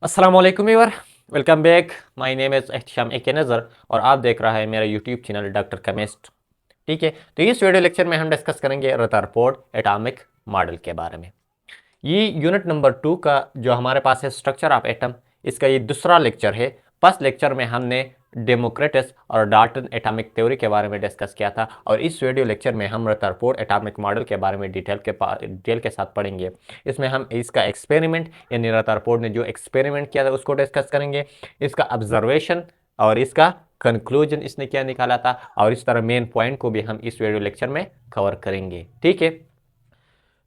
अस्सलाम वालेकुम viewer, welcome back. My name is Ehtesham A K Nazar और आप देख रहा है मेरा यूट्यूब चैनल डॉक्टर केमिस्ट। ठीक है, तो इस वीडियो लेक्चर में हम डिस्कस करेंगे रदरफोर्ड एटॉमिक मॉडल के बारे में। ये यूनिट नंबर 2 का जो हमारे पास है स्ट्रक्चर ऑफ एटम, इसका ये दूसरा लेक्चर है। फर्स्ट लेक्चर में हमने डेमोक्रिटस और डाल्टन एटॉमिक थ्योरी के बारे में डिस्कस किया था और इस वीडियो लेक्चर में हम रदरफोर्ड एटॉमिक मॉडल के बारे में डिटेल के साथ पढ़ेंगे। इसमें हम इसका एक्सपेरिमेंट यानी रदरफोर्ड ने जो एक्सपेरिमेंट किया था उसको डिस्कस करेंगे, इसका ऑब्जर्वेशन और इसका कंक्लूजन इसने क्या निकाला था, और इस तरह मेन पॉइंट को भी हम इस वीडियो लेक्चर में कवर करेंगे। ठीक है,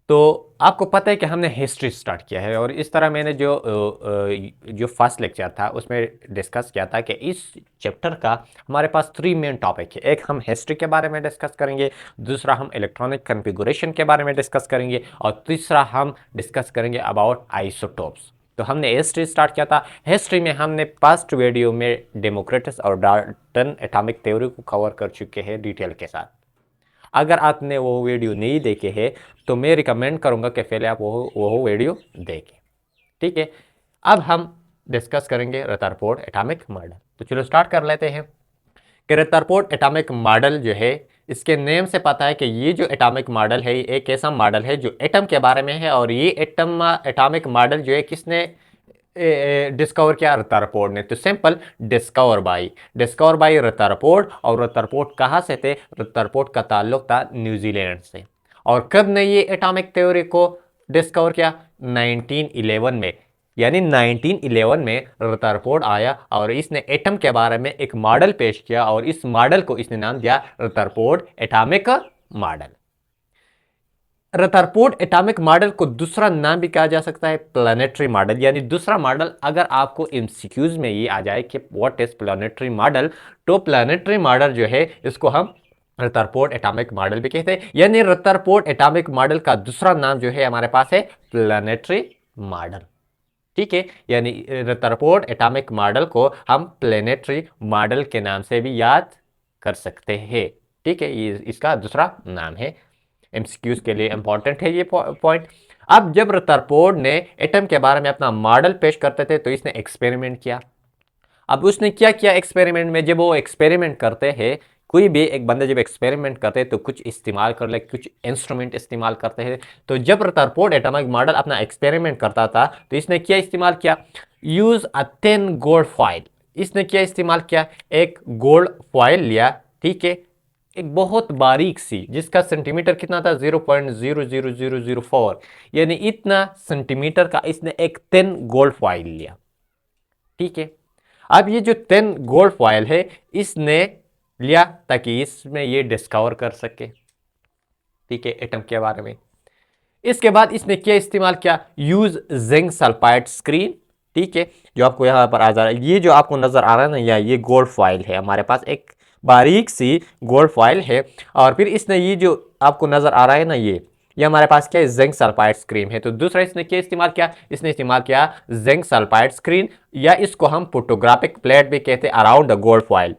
तो आपको पता है कि हमने हिस्ट्री स्टार्ट किया है और इस तरह मैंने जो फर्स्ट लेक्चर था उसमें डिस्कस किया था कि इस चैप्टर का हमारे पास 3 मेन टॉपिक है। एक हम हिस्ट्री के बारे में डिस्कस करेंगे, दूसरा हम इलेक्ट्रॉनिक कॉन्फ़िगरेशन के बारे में डिस्कस करेंगे और तीसरा हम डिस्कस करेंगे अबाउट आइसोटोप्स। तो हमने हिस्ट्री स्टार्ट किया था। हिस्ट्री में हमने फर्स्ट वीडियो में डेमोक्रिटस और डाल्टन एटॉमिक थ्योरी को कवर कर चुके हैं डिटेल के साथ। अगर आपने वो वीडियो नहीं देखे हैं तो मैं रिकमेंड करूंगा कि पहले आप वो वीडियो देखें। ठीक है, अब हम डिस्कस करेंगे रदरफोर्ड एटॉमिक मॉडल। तो चलो स्टार्ट कर लेते हैं कि रदरफोर्ड एटॉमिक मॉडल जो है, इसके नेम से पता है कि ये जो एटॉमिक मॉडल है ये एक ऐसा मॉडल है जो एटम के बारे में है और ये एटॉमिक मॉडल जो है किसने डिस्कवर किया? रदरफोर्ड ने। तो सिंपल, डिस्कवर बाई रदरफोर्ड। और रदरफोर्ड कहाँ से थे? रदरफोर्ड का ताल्लुक था न्यूजीलैंड से। और कब ने ये एटॉमिक थ्योरी को डिस्कवर किया? 1911 में। यानी 1911 में रदरफोर्ड आया और इसने एटम के बारे में एक मॉडल पेश किया और इस मॉडल को इसने नाम दिया Rutherford atomic model. Rutherford atomic model को दूसरा नाम भी कहा जा सकता है प्लानिटरी मॉडल। यानी दूसरा मॉडल, अगर आपको एमसीक्यूज में ये आ जाए कि व्हाट इज प्लानिटरी मॉडल, तो प्लानिटरी मॉडल जो है इसको हम रदरफोर्ड एटॉमिक मॉडल भी कहते हैं। यानी रदरफोर्ड एटॉमिक मॉडल का दूसरा नाम जो है हमारे पास है प्लानिटरी मॉडल। ठीक है, यानी रदरफोर्ड एटॉमिक मॉडल को हम प्लानिटरी मॉडल के नाम से भी याद कर सकते हैं। ठीक है, ये इसका दूसरा नाम है। एमसीक्यूज के लिए इंपॉर्टेंट है ये पॉइंट। अब जब रदरफोर्ड ने एटम के बारे में अपना मॉडल पेश करते थे तो इसने एक्सपेरिमेंट किया। अब उसने क्या किया एक्सपेरिमेंट में? जब वो एक्सपेरिमेंट करते हैं, कोई भी एक बंदा जब एक्सपेरिमेंट करते हैं तो कुछ इस्तेमाल कर ले, कुछ इंस्ट्रूमेंट इस्तेमाल करते हैं। तो जब रदरफोर्ड एटॉमिक मॉडल अपना एक्सपेरिमेंट करता था तो इसने क्या इस्तेमाल किया? Use a thin gold foil. इसने क्या इस्तेमाल किया? एक गोल्ड फॉइल लिया। ठीक है, एक बहुत बारीक सी, जिसका सेंटीमीटर कितना था? 0.00004, यानी इतना सेंटीमीटर का इसने एक थिन गोल्ड फॉइल लिया। ठीक है, अब ये जो थिन गोल्ड फॉइल है इसने लिया ताकि इसमें ये डिस्कवर कर सके, ठीक है, एटम के बारे में। इसके बाद इसने क्या इस्तेमाल किया? Use zinc sulphide screen. ठीक है, जो आपको यहां पर आ जा रहा है, ये जो आपको नजर आ रहा है ना, ये गोल्ड फॉइल है, हमारे पास एक बारीक सी गोल्ड फॉइल है। और फिर इसने ये जो आपको नजर आ रहा है ना, ये हमारे पास क्या है? जिंक सल्फाइड स्क्रीन है। तो दूसरा इसने क्या इस्तेमाल किया? इसने इस्तेमाल किया जिंक सल्फाइड स्क्रीन, या इसको हम फोटोग्राफिक प्लेट भी कहते हैं, अराउंड द गोल्ड फॉइल।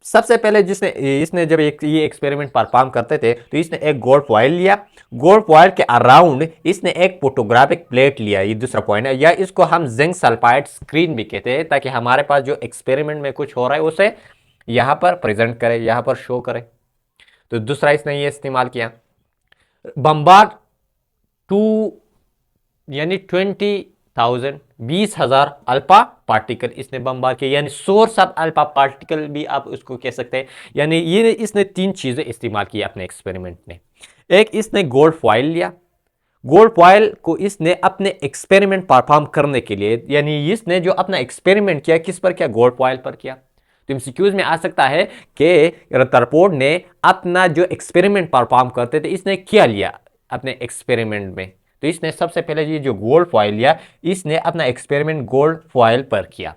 सबसे पहले जिसने इसने जब ये एक्सपेरिमेंट परफॉर्म करते थे तो इसने एक गोल्ड फॉइल लिया। गोल्ड फॉइल के अराउंड इसने एक फोटोग्राफिक प्लेट लिया, ये दूसरा पॉइंट है, या इसको हम जिंक सल्फाइड स्क्रीन भी कहते हैं, ताकि हमारे पास जो एक्सपेरिमेंट में कुछ हो रहा है उसे यहां पर प्रेजेंट करे, यहां पर शो करे। तो दूसरा इसने ये इस्तेमाल किया। बम्बार्ड टू, यानी 20,000, 20,000 अल्फा पार्टिकल इसने बम्बार किया, यानी सोर्स ऑफ अल्फा पार्टिकल भी आप उसको कह सकते हैं। यानी ये इसने 3 चीजें इस्तेमाल की अपने एक्सपेरिमेंट में। एक, इसने गोल्ड फॉइल लिया। गोल्ड फॉइल को इसने अपने एक्सपेरिमेंट परफॉर्म करने के लिए, यानी इसने जो अपना एक्सपेरिमेंट किया किस पर किया? गोल्ड फॉइल पर किया। तो एमसीक्यूज में आ सकता है कि रदरफोर्ड ने अपना जो एक्सपेरिमेंट परफॉर्म करते थे इसने क्या लिया अपने एक्सपेरिमेंट में? तो इसने सबसे पहले ये जो गोल्ड फॉइल लिया, इसने अपना एक्सपेरिमेंट गोल्ड फॉइल पर किया।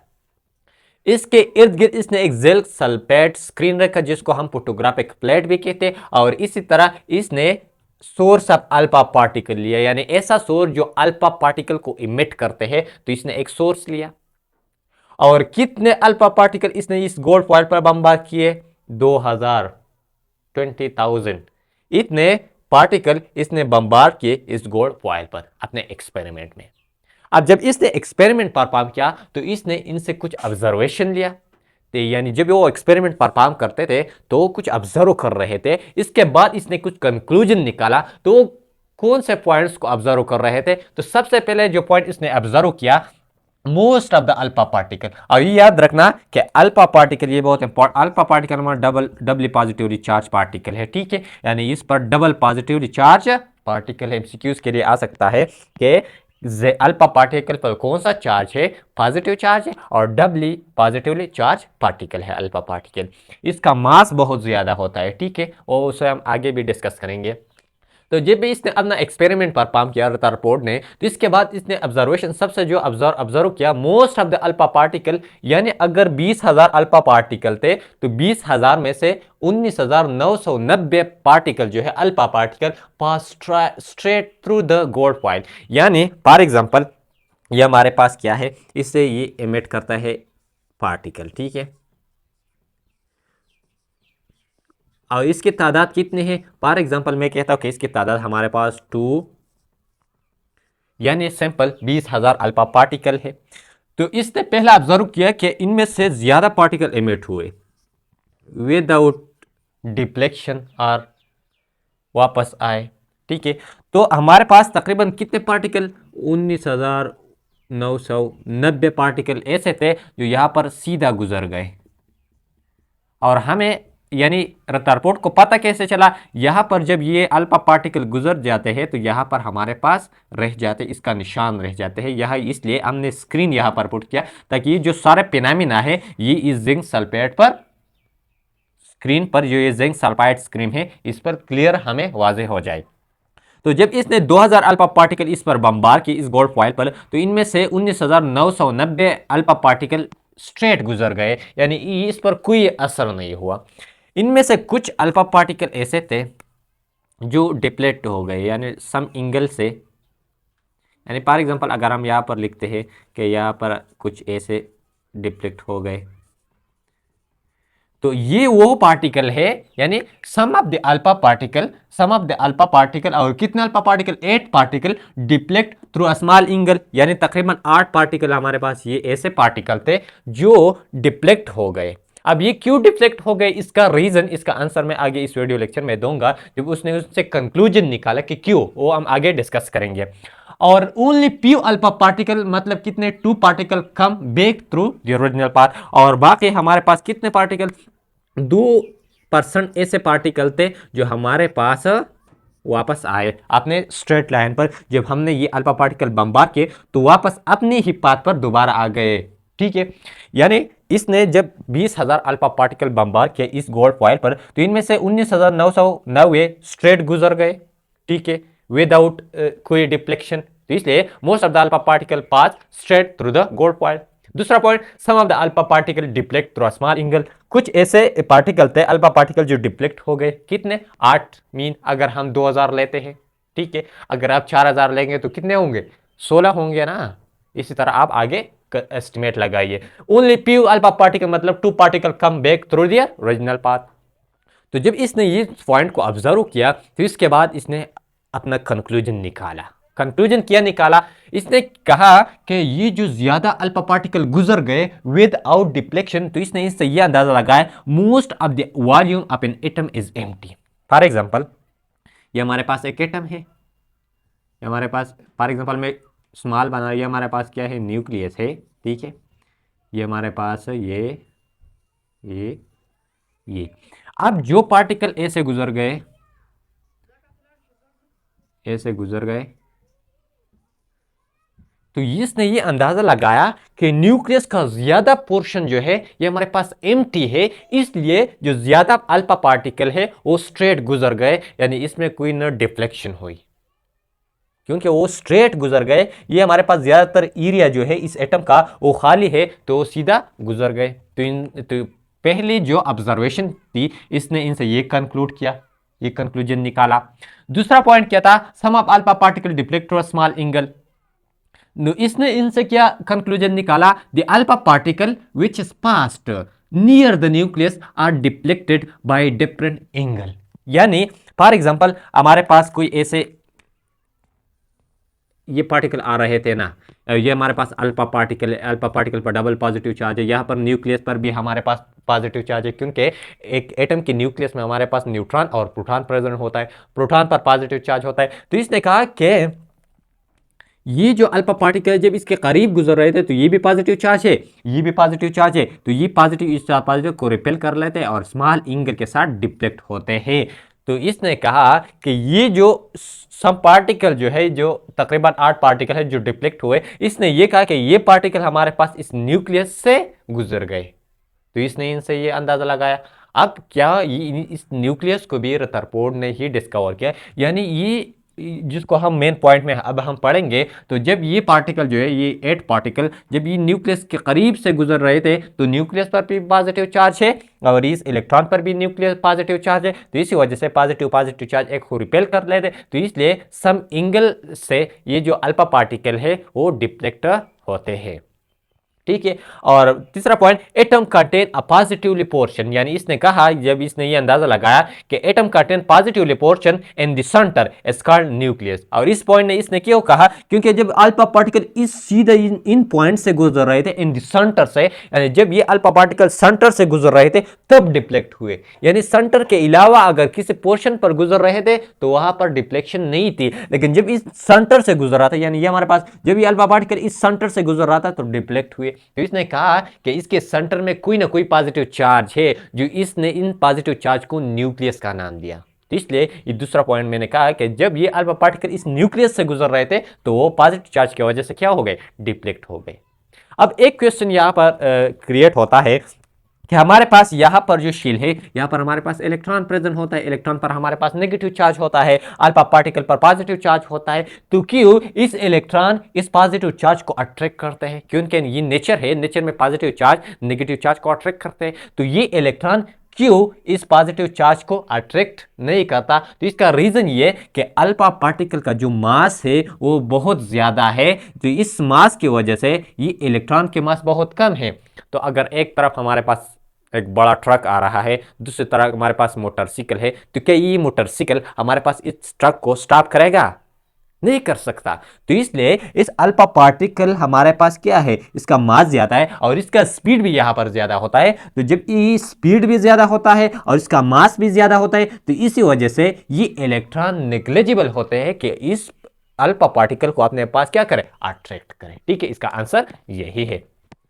इसके इर्द गिर्द इसने एक जिंक सल्फेट स्क्रीन रखा, जिसको हम फोटोग्राफिक प्लेट भी कहते हैं। और इसी तरह इसने सोर्स ऑफ अल्फा पार्टिकल लिया, यानी ऐसा सोर्स जो अल्फा पार्टिकल को इमिट करते हैं, तो इसने एक सोर्स लिया। और कितने अल्फा पार्टिकल इसने इस गोल्ड फॉइल पर बमबार किए? 2000, 20,000 इतने पार्टिकल इसने बमबार किए इस गोल्ड फॉइल पर अपने एक्सपेरिमेंट में। अब जब इसने एक्सपेरिमेंट परफॉर्म किया तो इसने इनसे कुछ ऑब्जर्वेशन लिया, यानी जब वो एक्सपेरिमेंट परफॉर्म करते थे तो वो कुछ ऑब्जर्व कर रहे थे, इसके बाद इसने कुछ कंक्लूजन निकाला। तो कौन से पॉइंट्स को ऑब्जर्व कर रहे थे? तो सबसे पहले जो पॉइंट इसने ऑब्जर्व किया, most of the alpha particle. और ये याद रखना कि अल्फा पार्टिकल, ये बहुत इंपॉर्टेंट, अल्फा पार्टिकल हमारा डबल पॉजिटिवली चार्ज पार्टिकल है, ठीक है, यानी इस पर डबल पॉजिटिवली चार्ज पार्टिकल है। एमसीक्यूज के लिए आ सकता है कि अल्फा पार्टिकल पर कौन सा चार्ज है, पॉजिटिव चार्ज है, और डबली पॉजिटिवली चार्ज पार्टिकल है अल्फा पार्टिकल। इसका मास बहुत ज्यादा होता है, ठीक है, और उसे हम आगे भी डिस्कस करेंगे। तो जब भी इसने अपना एक्सपेरिमेंट परफॉर्म किया रदरफोर्ड ने, तो इसके बाद इसने ऑब्जर्वेशन सबसे जो ऑब्जर्व किया, most of the alpha particle, यानी अगर 20,000 अल्फा पार्टिकल थे तो 20,000 में से 19,990 पार्टिकल जो है alpha particle pass straight through the gold foil. यानी फॉर एग्जांपल ये हमारे पास क्या है, इससे ये एमिट करता है पार्टिकल, ठीक है, और इसकी तादाद कितनी है? फॉर एग्जांपल मैं कहता हूं कि इसकी तादाद हमारे पास 2, यानी सिंपल 20,000 अल्फा पार्टिकल है। तो इसने पहला ऑब्जर्व किया कि इनमें से ज्यादा पार्टिकल एमिट हुए विदाउट डिफ्लेक्शन और वापस आए, ठीक है। तो हमारे पास तकरीबन कितने पार्टिकल? 19,990 पार्टिकल ऐसे थे जो यहां पर सीधा गुजर गए। और हमें यानी रदरफोर्ड को पता कैसे चला? यहां पर जब ये अल्फा पार्टिकल गुजर जाते हैं तो यहां पर हमारे पास रह जाते, इसका निशान रह जाते हैं यहां, इसलिए हमने स्क्रीन यहां पर पुट किया ताकि जो सारे फिनोमेना है ये इस जिंक सल्फेट पर, स्क्रीन पर जो ये जिंक सल्फाइड स्क्रीन है इस पर क्लियर हमें वाजे हो जाए। तो जब इसने 2000 अल्फा पार्टिकल इस पर बमबार की इस गोल्ड फॉइल पर, तो इनमें से 19,990 अल्फा पार्टिकल स्ट्रेट गुजर गए, यानी इस पर कोई असर नहीं हुआ। इनमें से कुछ अल्फा पार्टिकल ऐसे थे जो डिप्लेट हो गए, यानी सम एंगल से, यानी फॉर एग्जांपल अगर हम यहाँ पर लिखते हैं कि यहाँ पर कुछ ऐसे डिप्लेक्ट हो गए, तो ये वो पार्टिकल है, यानी some of the alpha particle, और कितने alpha particle? 8 particle deflect through a small angle, यानी तकरीबन 8 पार्टिकल हमारे पास ये ऐसे पार्टिकल थे जो डिप्लेक्ट हो गए। अब ये क्यों डिफ्लेक्ट हो गए, इसका रीजन, इसका आंसर मैं आगे इस वीडियो लेक्चर में दूंगा, जब उसने उससे कंक्लूजन निकाला कि क्यों, वो हम आगे डिस्कस करेंगे। और ओनली फ्यू अल्फा पार्टिकल, मतलब कितने? 2 particle come back through the original path, और बाकी हमारे पास कितने पार्टिकल? 2% ऐसे पार्टिकल थे जो हमारे पास वापस आए अपने स्ट्रेट लाइन पर। जब हमने ये अल्फा पार्टिकल बमबार किए तो वापस अपने ही पाथ पर दोबारा आ गए, ठीक है। यानी इसने जब 20,000 अल्फा पार्टिकल बमबार किया इस गोल्ड फॉइल पर, तो इनमें से 19,990 स्ट्रेट गुजर गए, ठीक है, विदाउट कोई डिफ्लेक्शन। तो इसलिए most of the alpha particle pass straight through the gold foil. दूसरा point, some of the alpha particle deflect through a small angle. कुछ ऐसे पार्टिकल थे अल्फा पार्टिकल जो डिफ्लेक्ट हो गए, कितने? 8 मीन अगर हम 2000 लेते हैं, ठीक है, अगर आप 4000 लेंगे तो कितने होंगे? 16 होंगे ना। इसी तरह आप आगे एस्टिमेट लगाइए। ओनली फ्यू अल्फा पार्टिकल, मतलब 2 particle come back through their original path. तो जब इसने ये पॉइंट को ऑब्जर्व किया तो इसके बाद इसने अपना कंक्लूजन निकाला। कंक्लूजन क्या निकाला? इसने कहा कि ये जो ज्यादा अल्फा पार्टिकल गुजर गए विदाउट डिफ्लेक्शन, तो इसने इससे ये अंदाजा लगाया most of the volume of an atom is empty. For example ये हमारे पास एक एटम है, हमारे पास फॉर एग्जांपल में स्मॉल बना, ये हमारे पास क्या है? न्यूक्लियस है, ठीक है, ये हमारे पास ये अब जो पार्टिकल ऐसे गुजर गए, तो इसने ये अंदाजा लगाया कि न्यूक्लियस का ज्यादा पोर्शन जो है ये हमारे पास एम्प्टी है, इसलिए जो ज्यादा अल्फा पार्टिकल है वो स्ट्रेट गुजर गए, यानी इसमें कोई न डिफ्लेक्शन हुई, क्योंकि वो स्ट्रेट गुजर गए। ये हमारे पास ज्यादातर एरिया जो है इस एटम का वो खाली है, तो वो सीधा गुजर गए। तो पहली जो ऑब्जर्वेशन थी इसने इनसे ये कंक्लूड किया, ये कंक्लूजन निकाला। दूसरा पॉइंट क्या था? Some of alpha particle deflect through a small angle. इसने इनसे क्या कंक्लूजन निकाला? The alpha particle which is passed near the nucleus are deflected by different angle. यानी फॉर एग्जांपल हमारे पास कोई ऐसे ये पार्टिकल आ रहे थे ना, ये हमारे पास अल्फा पार्टिकल है, अल्फा पार्टिकल पर डबल पॉजिटिव चार्ज है, यहाँ पर न्यूक्लियस पर भी हमारे पास पॉजिटिव चार्ज है, क्योंकि एक एटम के न्यूक्लियस में हमारे पास न्यूट्रॉन और प्रोटॉन प्रेजेंट होता है, प्रोटॉन पर पॉजिटिव चार्ज होता है। तो इसने कहा कि ये जो अल्फा पार्टिकल जब इसके करीब गुजर रहे थे तो ये भी पॉजिटिव चार्ज है, ये भी पॉजिटिव चार्ज है, तो ये पॉजिटिव इस पॉजिटिव को रिपेल कर लेते हैं और स्मॉल एंगल के साथ डिफ्लेक्ट होते हैं। तो इसने कहा कि ये जो सम पार्टिकल जो है, जो तकरीबन 8 पार्टिकल है जो डिफ्लेक्ट हुए, इसने ये कहा कि ये पार्टिकल हमारे पास इस न्यूक्लियस से गुजर गए। तो इसने इनसे ये अंदाजा लगाया। अब क्या इस न्यूक्लियस को भी रदरफोर्ड ने ही डिस्कवर किया, यानी ये जिसको हम मेन पॉइंट में अब हम पढ़ेंगे। तो जब ये पार्टिकल जो है, ये 8 पार्टिकल जब ये न्यूक्लियस के करीब से गुजर रहे थे तो न्यूक्लियस पर भी पॉजिटिव चार्ज है और इस इलेक्ट्रॉन पर भी न्यूक्लियस पॉजिटिव चार्ज है, तो इसी वजह से पॉजिटिव पॉजिटिव चार्ज एक को रिपेल कर लेते, तो इसलिए सम एंगल से ये जो अल्फा पार्टिकल है वो डिफ्लेक्ट होते हैं। ठीक है। और तीसरा point, atom contain a positively portion, यानी इसने कहा, जब इसने ये अंदाजा लगाया कि atom contain positively portion in the centre is called nucleus. और इस पॉइंट ने इसने क्यों कहा, क्योंकि जब अल्फा पार्टिकल इस सीधे इन पॉइंट से गुजर रहे थे, इन द सेंटर से, यानी जब ये अल्फा पार्टिकल सेंटर से गुजर रहे थे तब डिफ्लेक्ट हुए, यानी सेंटर के अलावा अगर किसी पोर्शन पर गुजर रहे थे तो वहां पर डिफ्लेक्शन नहीं थी, लेकिन जब इस सेंटर से गुजर रहा था, यानी ये हमारे पास जब ये अल्फा पार्टिकल इस सेंटर से गुजर रहा था तो डिफ्लेक्ट हुए। तो इसने कहा कि इसके सेंटर में कोई ना कोई पॉजिटिव चार्ज है, जो इसने इन पॉजिटिव चार्ज को न्यूक्लियस का नाम दिया। तो इसलिए ये दूसरा पॉइंट मैंने कहा कि जब ये अल्फा पार्टिकल इस न्यूक्लियस से गुजर रहे थे तो वो पॉजिटिव चार्ज की वजह से क्या हो गए, डिफ्लेक्ट हो गए। अब एक क्वेश्चन यहां पर क्रिएट होता है कि हमारे पास यहाँ पर जो शील है, यहाँ पर हमारे पास इलेक्ट्रॉन प्रेजेंट होता है, इलेक्ट्रॉन पर हमारे पास नेगेटिव चार्ज होता है, अल्फा पार्टिकल पर पॉजिटिव चार्ज होता है, तो क्यों इस इलेक्ट्रॉन इस पॉजिटिव चार्ज को अट्रैक्ट करते हैं, क्योंकि ये नेचर है, नेचर में पॉजिटिव चार्ज नेगेटिव चार्ज को अट्रैक्ट करते हैं, तो ये इलेक्ट्रॉन क्यों इस पॉजिटिव चार्ज को अट्रैक्ट नहीं करता। तो इसका रीजन ये कि अल्फा पार्टिकल का जो मास है वो बहुत ज्यादा है, तो इस मास की वजह से ये इलेक्ट्रॉन के मास बहुत कम है। तो अगर एक तरफ हमारे पास एक बड़ा ट्रक आ रहा है, दूसरी तरफ हमारे पास मोटरसाइकिल है, तो क्या ये मोटरसाइकिल हमारे पास इस ट्रक को स्टॉप करेगा, नहीं कर सकता। तो इसलिए इस अल्फा पार्टिकल हमारे पास क्या है, इसका मास ज्यादा है और इसका स्पीड भी यहां पर ज्यादा होता है। तो जब ये स्पीड भी ज्यादा होता है और इसका मास भी ज्यादा होता है तो इसी वजह से ये इलेक्ट्रॉन नेग्लिजिबल होते हैं कि इस अल्फा पार्टिकल को अपने पास क्या करें, अट्रैक्ट करें। ठीक है, इसका आंसर यही है।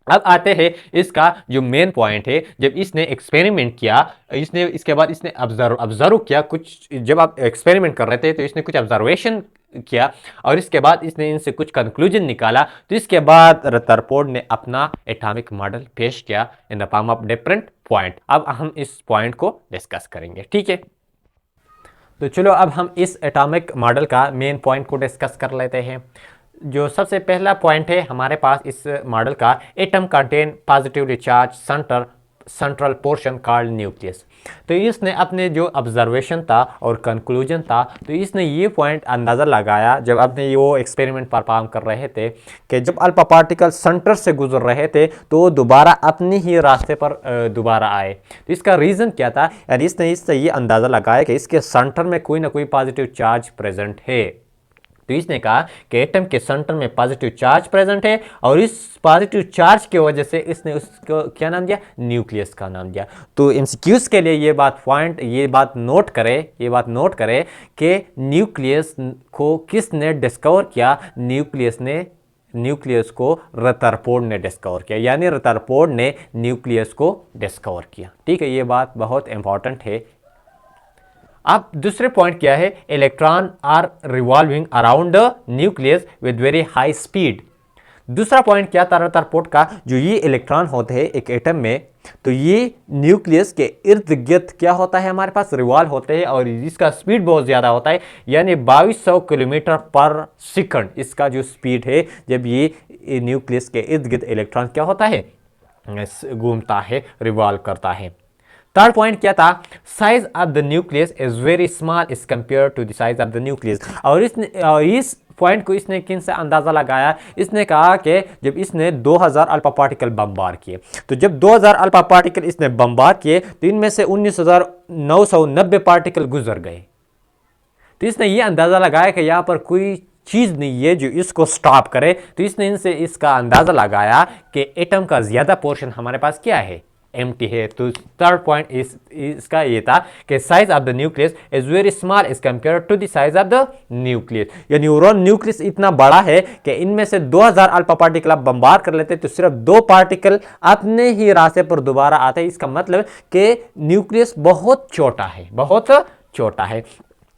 अब आते हैं इसका जो मेन पॉइंट है, जब इसने एक्सपेरिमेंट किया, इसने इसके बाद इसने ऑब्जर्व किया कुछ, जब आप एक्सपेरिमेंट कर रहे थे तो इसने कुछ ऑब्जर्वेशन किया और इसके बाद इसने इनसे कुछ कंक्लूजन निकाला। तो इसके बाद रदरफोर्ड ने अपना एटॉमिक मॉडल पेश किया in the form of different point. अब हम इस पॉइंट को डिस्कस करेंगे। ठीक है, तो चलो अब हम इस एटॉमिक मॉडल का मेन पॉइंट को डिस्कस कर लेते हैं। जो सबसे पहला पॉइंट है हमारे पास इस मॉडल का, atom contain positively charge central portion called nucleus. तो इसने अपने जो ऑब्जर्वेशन था और कंक्लूजन था, तो इसने ये पॉइंट अंदाज़ा लगाया जब अपने वो एक्सपेरिमेंट परफॉर्म कर रहे थे कि जब अल्फा पार्टिकल सेंटर से गुजर रहे थे तो दोबारा अपने ही रास्ते पर दोबारा आए। तो इसका रीज़न क्या था, यानी इसने इससे ये अंदाज़ा लगाया कि इसके सेंटर में कोई ना कोई पॉजिटिव चार्ज प्रेजेंट है। तो इसने कहा कि एटम के सेंटर में पॉजिटिव चार्ज प्रेजेंट है और इस पॉजिटिव चार्ज की वजह से इसने उसको क्या नाम दिया, न्यूक्लियस का नाम दिया। तो एमसीक्यूज के लिए ये बात नोट करें कि न्यूक्लियस को किसने डिस्कवर किया, न्यूक्लियस को रदरफोर्ड ने डिस्कवर किया, यानी रदरफोर्ड ने न्यूक्लियस को डिस्कवर किया। ठीक है, ये बात बहुत इंपॉर्टेंट है। अब दूसरे पॉइंट क्या है, electron are revolving around the nucleus with very high speed. दूसरा पॉइंट क्या था रदरफोर्ड का, जो ये इलेक्ट्रॉन होते हैं एक एटम में, तो ये न्यूक्लियस के इर्द गिर्द क्या होता है, हमारे पास रिवॉल्व होते हैं और इसका स्पीड बहुत ज़्यादा होता है, यानी 2200 किलोमीटर पर सेकंड इसका जो स्पीड है जब ये न्यूक्लियस के इर्द गिर्द इलेक्ट्रॉन क्या होता है, घूमता है, रिवॉल्व करता है। थर्ड पॉइंट क्या था, size of the nucleus is very small is compare to the size of the nucleus. और इस पॉइंट को इसने किन से अंदाजा लगाया, इसने कहा कि जब इसने 2000 अल्फा पार्टिकल बमबार किए, तो जब 2000 अल्फा पार्टिकल इसने बमबार किए तो इनमें से 19,990 पार्टिकल गुजर गए। तो इसने ये अंदाजा लगाया कि यहाँ पर कोई चीज़ नहीं है जो इसको स्टॉप करे। तो इसने इनसे इसका अंदाज़ा लगाया कि एटम का ज़्यादा पोर्शन हमारे पास क्या है, एम्प्टी है। तो थर्ड पॉइंट इसका ये था कि size of the nucleus is very small as compare to the size of the nucleus. या न्यूरॉन न्यूक्लियस इतना बड़ा है कि इनमें से 2000 अल्फा पार्टिकल आप बम्बार कर लेते तो सिर्फ 2 पार्टिकल अपने ही रास्ते पर दोबारा आते हैं। इसका मतलब कि न्यूक्लियस बहुत छोटा है, बहुत छोटा है।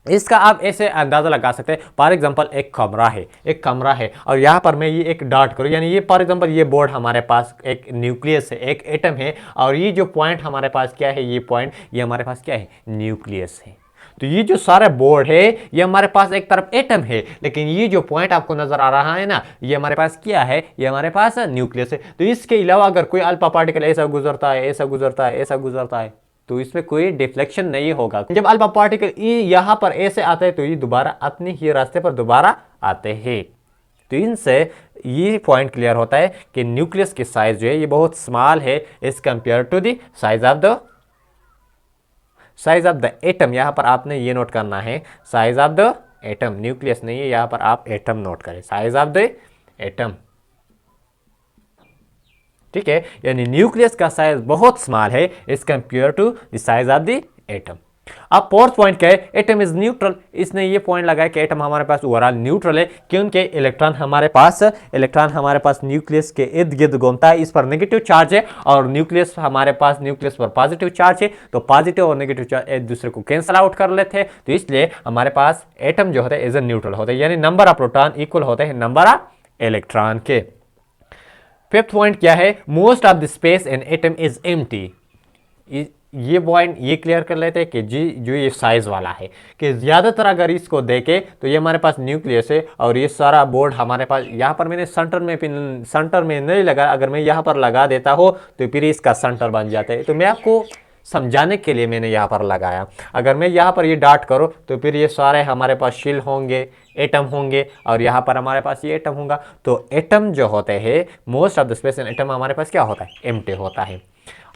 इसका आप ऐसे अंदाज़ा लगा सकते हैं, फॉर एग्जांपल एक कमरा है और यहाँ पर मैं ये एक डॉट करूँ, यानी ये फॉर एग्जांपल ये बोर्ड हमारे पास एक न्यूक्लियस है, एक एटम है, और ये जो पॉइंट हमारे पास क्या है, ये पॉइंट ये हमारे पास क्या है, न्यूक्लियस है। तो ये जो सारा बोर्ड है ये हमारे पास एक तरफ एटम है, लेकिन ये जो पॉइंट आपको नजर आ रहा है ना, ये हमारे पास क्या है, ये हमारे पास न्यूक्लियस है। तो इसके अलावा अगर कोई अल्फा पार्टिकल ऐसा गुजरता है, ऐसा गुजरता है, ऐसा गुजरता है, तो इसमें कोई डिफ्लेक्शन नहीं होगा। जब अल्फा पार्टिकल यहां पर ऐसे आते हैं तो ये दोबारा अपने ही रास्ते पर दोबारा आते हैं। तो इनसे ये पॉइंट क्लियर होता है कि न्यूक्लियस की साइज जो है ये बहुत स्मॉल है as compare to the size of the atom. यहां पर आपने ये नोट करना है, size of the atom, nucleus नहीं है, यहां पर आप एटम नोट करें, साइज ऑफ द एटम, ठीक है। यानी न्यूक्लियस का साइज बहुत स्मॉल है as compare to the size of the atom. अब फोर्थ पॉइंट क्या है, एटम इज न्यूट्रल। इसने ये पॉइंट लगाया कि एटम हमारे पास ओवरऑल न्यूट्रल है, क्योंकि इलेक्ट्रॉन हमारे पास न्यूक्लियस के इर्द गिर्द घूमता है, इस पर नेगेटिव चार्ज है, और न्यूक्लियस पर पॉजिटिव चार्ज है। तो पॉजिटिव और नेगेटिव चार्ज एक दूसरे को कैंसल आउट कर लेते हैं। तो इसलिए हमारे पास एटम जो होता है इज ए न्यूट्रल होता है, यानी नंबर ऑफ प्रोटॉन इक्वल होते हैं नंबर ऑफ इलेक्ट्रॉन के। फिफ्थ पॉइंट क्या है, most of the space in atom is empty. ये पॉइंट ये क्लियर कर लेते हैं कि जी जो ये साइज वाला है, कि ज़्यादातर अगर इसको देखें तो ये हमारे पास न्यूक्लियस है और ये सारा बोर्ड हमारे पास, यहाँ पर मैंने सेंटर में नहीं लगा, अगर मैं यहाँ पर लगा देता हो तो फिर इसका सेंटर बन जाता है। तो मैं आपको समझाने के लिए मैंने यहाँ पर लगाया। अगर मैं यहाँ पर ये डॉट करूँ तो फिर ये सारे हमारे पास शेल होंगे, एटम होंगे, और यहाँ पर हमारे पास ये एटम होगा। तो एटम जो होते हैं, most of the space in atom हमारे पास क्या होता है, एम्प्टी होता है।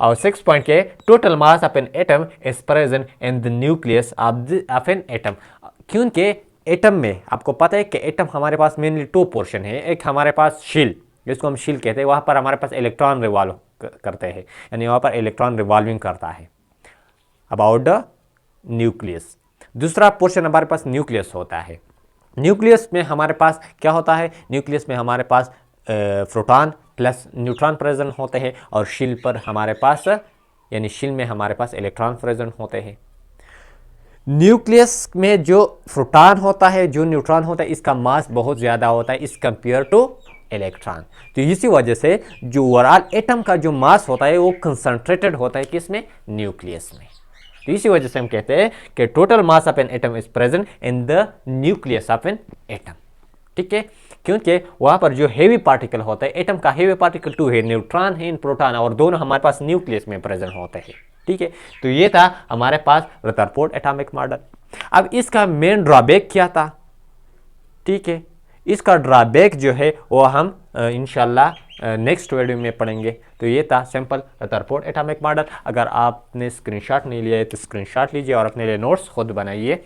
और 6 पॉइंट के, total mass of an atom is present in the nucleus of an atom. क्योंकि एटम में आपको पता है कि एटम हमारे पास मेनली 2 पोर्शन है, एक हमारे पास शील, जिसको हम शील कहते हैं, वहाँ पर हमारे पास इलेक्ट्रॉन रिवॉल्व करते हैं, यानी वहाँ पर इलेक्ट्रॉन रिवॉल्विंग करता है अबाउट द न्यूक्लियस। दूसरा पोर्शन हमारे पास न्यूक्लियस होता है। न्यूक्लियस में हमारे पास क्या होता है, न्यूक्लियस में हमारे पास प्रोटॉन प्लस न्यूट्रॉन प्रेजेंट होते हैं, और शील पर हमारे पास, यानी शील में हमारे पास इलेक्ट्रॉन प्रेजेंट होते हैं। न्यूक्लियस में जो प्रोटॉन होता है, जो न्यूट्रॉन होता है, इसका मास बहुत ज़्यादा होता है इस कंपेयर टू इलेक्ट्रॉन। तो इसी वजह से जो ओवरऑल एटम का जो मास होता है वो कंसंट्रेटेड होता है किसमें, न्यूक्लियस में। तो इसी वजह से हम कहते हैं कि total mass of an atom is present in the nucleus of an atom, ठीक है। क्योंकि वहां पर जो हेवी पार्टिकल होता है, एटम का हेवी पार्टिकल 2 है, न्यूट्रॉन है, प्रोटॉन, और दोनों हमारे पास न्यूक्लियस में प्रेजेंट होते हैं, ठीक है। तो ये था हमारे पास रदरफोर्ड एटॉमिक मॉडल। अब इसका मेन ड्रॉबैक क्या था, ठीक है। इसका ड्रॉबैक जो है वो हम इंशाल्लाह नेक्स्ट वीडियो में पढ़ेंगे। तो ये था सिंपल रदरफोर्ड एटॉमिक मॉडल। अगर आपने स्क्रीनशॉट नहीं लिया है तो स्क्रीनशॉट लीजिए और अपने लिए नोट्स खुद बनाइए।